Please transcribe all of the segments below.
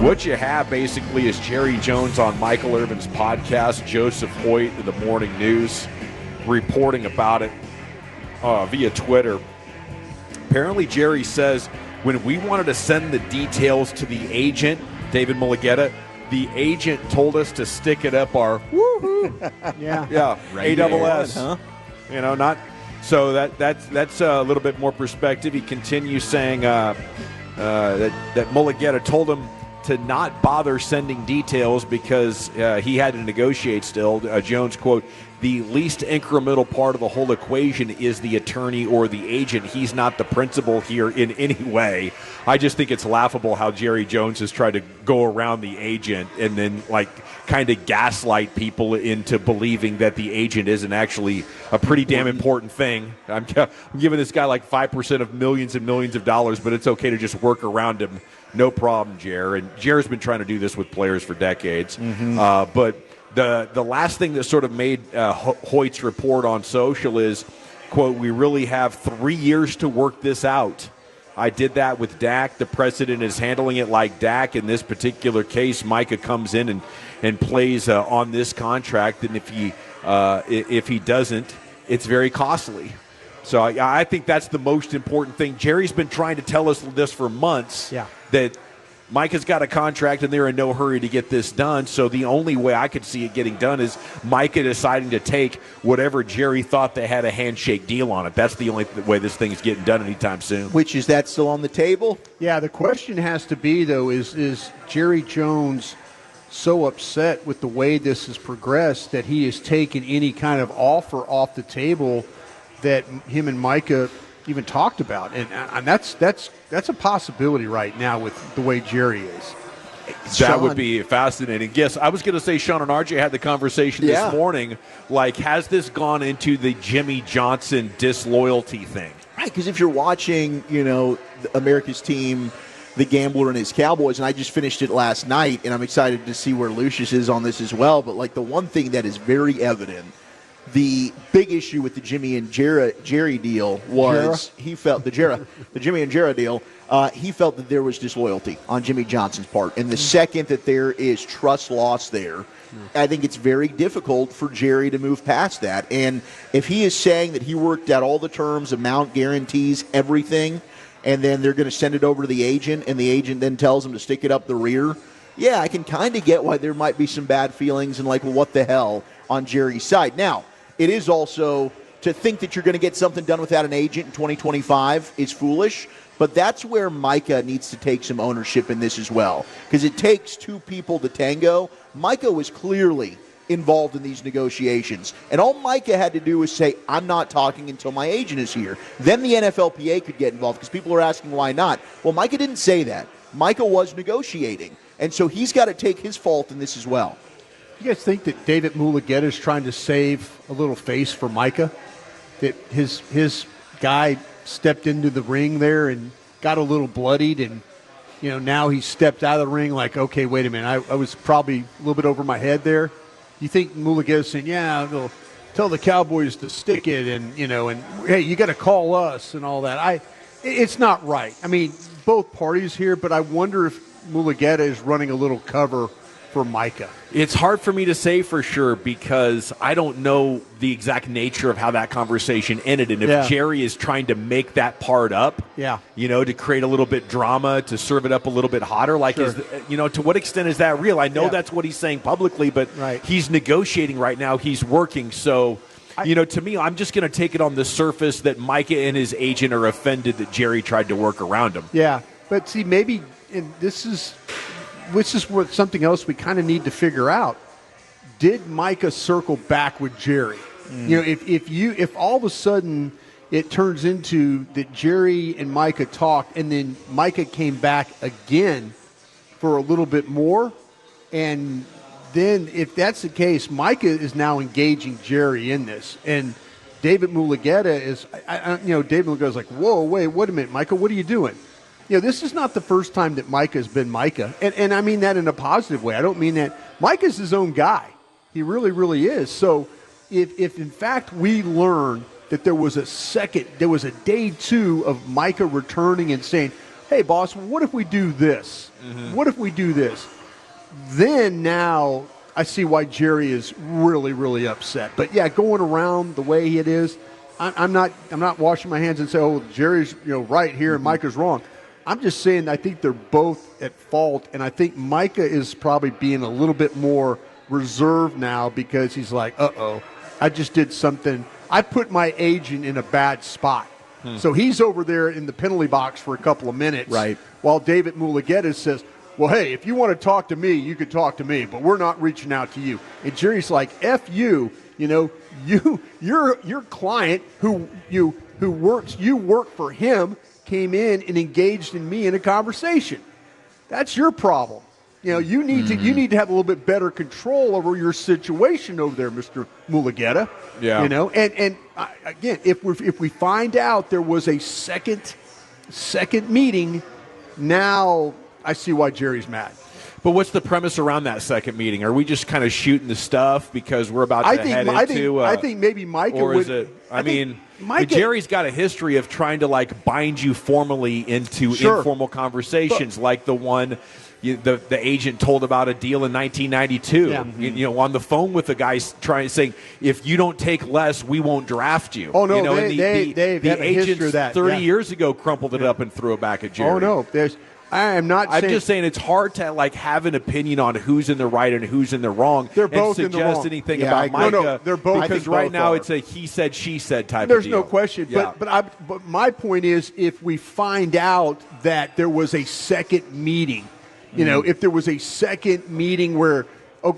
What you have basically is Jerry Jones on Michael Irvin's podcast, Joseph Hoyt in the Morning News, reporting about it via Twitter. Apparently, Jerry says when we wanted to send the details to the agent, David Mulligetta, the agent told us to stick it up our ASS. Huh? You know, not so that's a little bit more perspective. He continues saying that Mulligetta told him to not bother sending details because he had to negotiate still. Jones, quote, the least incremental part of the whole equation is the attorney or the agent. He's not the principal here in any way. I just think it's laughable how Jerry Jones has tried to go around the agent and then, like, kind of gaslight people into believing that the agent isn't actually a pretty damn important thing. I'm giving this guy like 5% of millions and millions of dollars, but it's okay to just work around him. No problem, Jer. And Jer's been trying to do this with players for decades. But the last thing that sort of made Hoyt's report on social is, quote, we really have 3 years to work this out. I did that with Dak. The president is handling it like Dak. In this particular case, Micah comes in and plays on this contract. And if he doesn't, it's very costly. So I think that's the most important thing. Jerry's been trying to tell us this for months, that Micah's got a contract and they're in no hurry to get this done. So the only way I could see it getting done is Micah deciding to take whatever Jerry thought they had a handshake deal on it. That's the only way this thing is getting done anytime soon. Which, is that still on the table? Yeah, the question has to be, though, is Jerry Jones so upset with the way this has progressed that he has taken any kind of offer off the table that him and Micah even talked about, and that's a possibility right now with the way Jerry is. That would be fascinating. Yes, I was going to say Sean and RJ had the conversation this morning. Like, has this gone into the Jimmy Johnson disloyalty thing? Right, because if you're watching, America's team, the Gambler and his Cowboys, and I just finished it last night, and I'm excited to see where Lucius is on this as well, but like the one thing that is very evident, the big issue with the Jimmy and Jerry deal was he felt the Jimmy and Jerry deal. He felt that there was disloyalty on Jimmy Johnson's part, and the second that there is trust loss there, I think it's very difficult for Jerry to move past that. And if he is saying that he worked out all the terms, amount, guarantees, everything, and then they're going to send it over to the agent, and the agent then tells him to stick it up the rear, yeah, I can kind of get why there might be some bad feelings and like, well, what the hell on Jerry's side. Now, it is also to think that you're going to get something done without an agent in 2025 is foolish, but that's where Micah needs to take some ownership in this as well, because it takes two people to tango. Micah was clearly involved in these negotiations, and all Micah had to do was say, I'm not talking until my agent is here. Then the NFLPA could get involved, because people are asking why not. Well, Micah didn't say that. Micah was negotiating, and so he's got to take his fault in this as well. You guys think that David Mulligetta is trying to save a little face for Micah? That his guy stepped into the ring there and got a little bloodied, and now he stepped out of the ring like, okay, wait a minute, I was probably a little bit over my head there. You think Mulligetta's saying, yeah, they'll tell the Cowboys to stick it, and hey, you got to call us and all that. It's not right. I mean, both parties here, but I wonder if Mulligetta is running a little cover for Micah. It's hard for me to say for sure because I don't know the exact nature of how that conversation ended. And if Jerry is trying to make that part up, to create a little bit drama, to serve it up a little bit hotter, like, to what extent is that real? I know that's what he's saying publicly, but he's negotiating right now. He's working. So, to me, I'm just going to take it on the surface that Micah and his agent are offended that Jerry tried to work around him. Yeah, but see, maybe this is what something else we kind of need to figure out. Did Micah circle back with Jerry? If all of a sudden it turns into that Jerry and Micah talked, and then Micah came back again for a little bit more, and then if that's the case, Micah is now engaging Jerry in this, and David Mulligetta is, David Mulligetta's like, whoa, wait a minute, Micah, what are you doing? This is not the first time that Micah's been Micah, and I mean that in a positive way. I don't mean that. Micah's his own guy. He really, really is. So if in fact we learn that there was a day two of Micah returning and saying, hey, boss, what if we do this? What if we do this? Then now I see why Jerry is really, really upset. But, yeah, going around the way it is, I'm not washing my hands and saying, oh, Jerry's right here and Micah's wrong. I'm just saying I think they're both at fault, and I think Micah is probably being a little bit more reserved now because he's like, uh-oh, I just did something. I put my agent in a bad spot. So he's over there in the penalty box for a couple of minutes. Right. While David Mulugeta says, well, hey, if you want to talk to me, you can talk to me, but we're not reaching out to you. And Jerry's like, F you, your client who work for him came in and engaged in me in a conversation. That's your problem. You need to have a little bit better control over your situation over there, Mr. Mulugeta. Yeah. And again, if we find out there was a second meeting, now I see why Jerry's mad. But what's the premise around that second meeting? Are we just kind of shooting the stuff because we're about to head into? I think maybe Micah or is would. it? Micah, Jerry's got a history of trying to bind you formally into informal conversations, like the one the agent told about a deal in 1992. Yeah. On the phone with the guy saying, if you don't take less, we won't draft you. Oh no, the agent 30 years ago crumpled it up and threw it back at Jerry. Oh no, I'm just saying it's hard to have an opinion on who's in the right and who's in the wrong. They're both and in the wrong. Suggest anything about Micah. No, they're both. Because right now it's a he said, she said type There's of deal. no question. Yeah. But my point is, if we find out that there was a second meeting, if there was a second meeting where all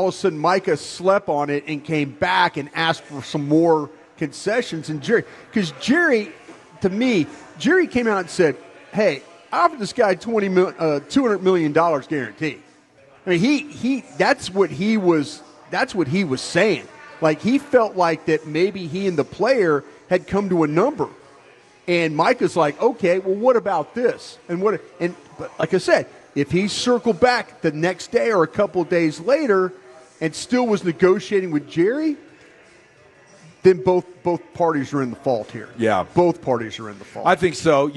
of a sudden Micah slept on it and came back and asked for some more concessions, and Jerry came out and said, hey, I offered this guy $200 million guarantee. I mean, that's what he was saying. Like, he felt like that maybe he and the player had come to a number. And Micah's like, okay, well, what about this? But like I said, if he circled back the next day or a couple of days later and still was negotiating with Jerry, then both parties are in the fault here. Yeah. Both parties are in the fault. I think so.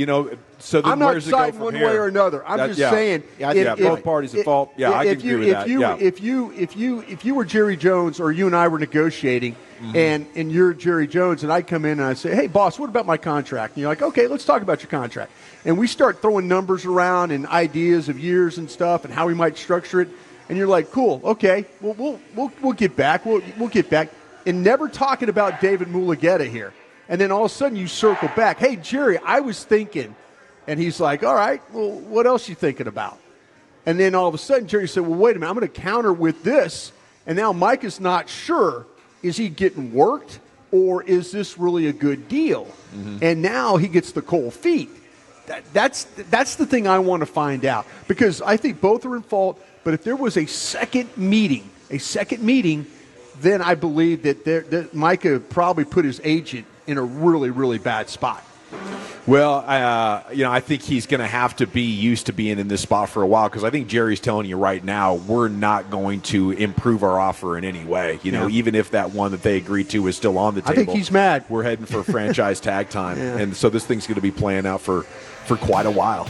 So then I'm where not does it go siding from one here? way or another. I'm just saying. Both parties at fault. Yeah, I can agree with that. If you were Jerry Jones or you and I were negotiating, and you're Jerry Jones, and I come in and I say, hey, boss, what about my contract? And you're like, okay, let's talk about your contract. And we start throwing numbers around and ideas of years and stuff and how we might structure it. And you're like, cool, okay, we'll get back. We'll get back. And never talking about David Mulugeta here. And then all of a sudden you circle back. Hey, Jerry, I was thinking. And he's like, all right, well, what else you thinking about? And then all of a sudden Jerry said, well, wait a minute, I'm going to counter with this. And now Mike is not sure. Is he getting worked or is this really a good deal? And now he gets the cold feet. That's the thing I want to find out. Because I think both are in fault. But if there was a second meeting, then I believe that Micah probably put his agent in a really, really bad spot. Well, I think he's going to have to be used to being in this spot for a while because I think Jerry's telling you right now we're not going to improve our offer in any way. Even if that one that they agreed to is still on the table. I think he's mad. We're heading for franchise tag time. And so this thing's going to be playing out for quite a while.